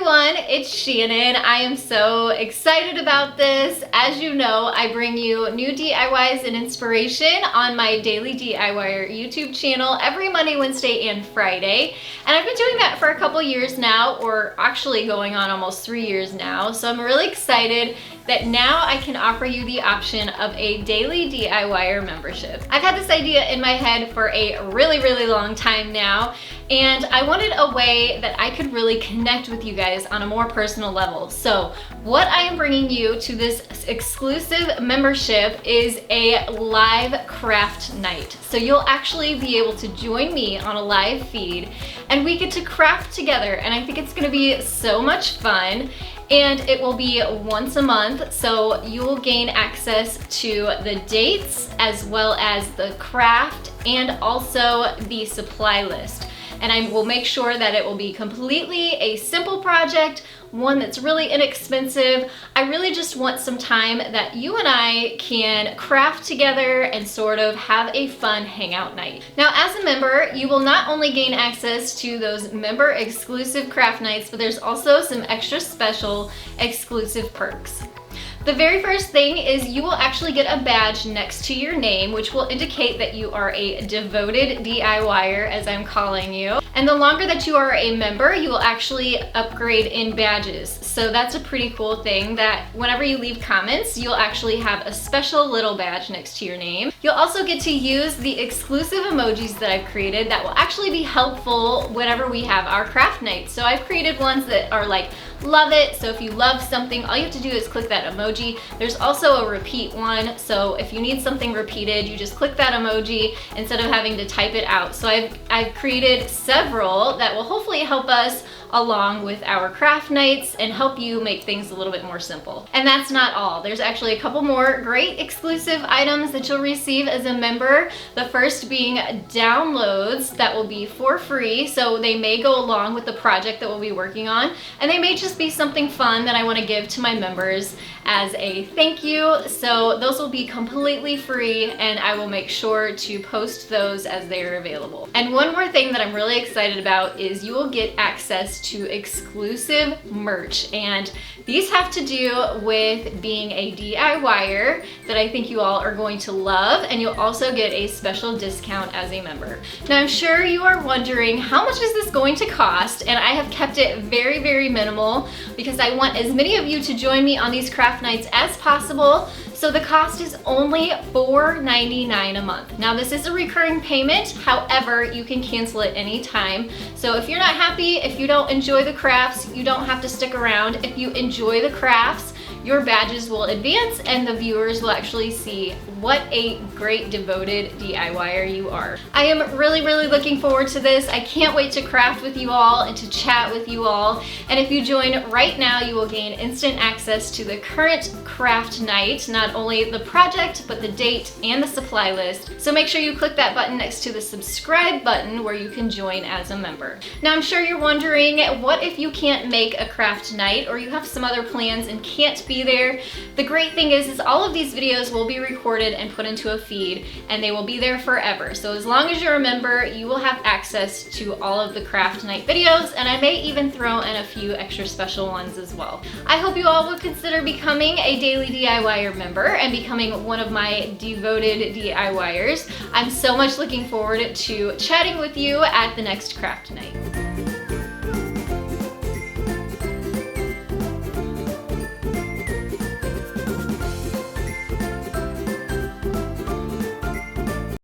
everyone, it's Shannon. I am so excited about this. As you know, I bring you new DIYs and inspiration on my Daily DIYer YouTube channel every Monday, Wednesday, and Friday. And I've been doing that for a couple years now, or actually going on almost 3 years now. So I'm really excited that now I can offer you the option of a Daily DIYer membership. I've had this idea in my head for a really long time now, and I wanted a way that I could really connect with you guys on a more personal level. So what I am bringing you to this exclusive membership is a live craft night. So you'll actually be able to join me on a live feed and we get to craft together, and I think it's gonna be so much fun. And it will be once a month, so you will gain access to the dates as well as the craft and also the supply list. And I will make sure that it will be completely a simple project, one that's really inexpensive. I really just want some time that you and I can craft together and sort of have a fun hangout night. Now, as a member, you will not only gain access to those member exclusive craft nights, but there's also some extra special exclusive perks. The very first thing is you will actually get a badge next to your name, which will indicate that you are a devoted DIYer, as I'm calling you. And the longer that you are a member, you will actually upgrade in badges. So that's a pretty cool thing, that whenever you leave comments, you'll actually have a special little badge next to your name. You'll also get to use the exclusive emojis that I've created that will actually be helpful whenever we have our craft nights. So I've created ones that are like, love it. So if you love something, all you have to do is click that emoji. There's also a repeat one. So if you need something repeated, you just click that emoji instead of having to type it out. So I've created several that will hopefully help us along with our craft nights and help you make things a little bit more simple. And that's not all. There's actually a couple more great exclusive items that you'll receive as a member. The first being downloads that will be for free. So they may go along with the project that we'll be working on, and they may just be something fun that I want to give to my members as a thank you. So those will be completely free, and I will make sure to post those as they are available. And one more thing that I'm really excited about is you will get access to exclusive merch, and these have to do with being a DIYer that I think you all are going to love, and you'll also get a special discount as a member. Now, I'm sure you are wondering, how much is this going to cost? And I have kept it very minimal because I want as many of you to join me on these craft nights as possible. So the cost is only $4.99 a month. Now, this is a recurring payment. However, you can cancel it anytime. So if you're not happy, if you don't enjoy the crafts, you don't have to stick around. If you enjoy the crafts, your badges will advance and the viewers will actually see what a great devoted DIYer you are. I am really looking forward to this. I can't wait to craft with you all and to chat with you all. And if you join right now, you will gain instant access to the current craft night, not only the project, but the date and the supply list. So make sure you click that button next to the subscribe button where you can join as a member. Now, I'm sure you're wondering, what if you can't make a craft night, or you have some other plans and can't be there? The great thing is all of these videos will be recorded and put into a feed, and they will be there forever. So as long as you're a member, you will have access to all of the craft night videos, and I may even throw in a few extra special ones as well. I hope you all will consider becoming a Daily DIYer member and becoming one of my devoted DIYers. I'm so much looking forward to chatting with you at the next craft night.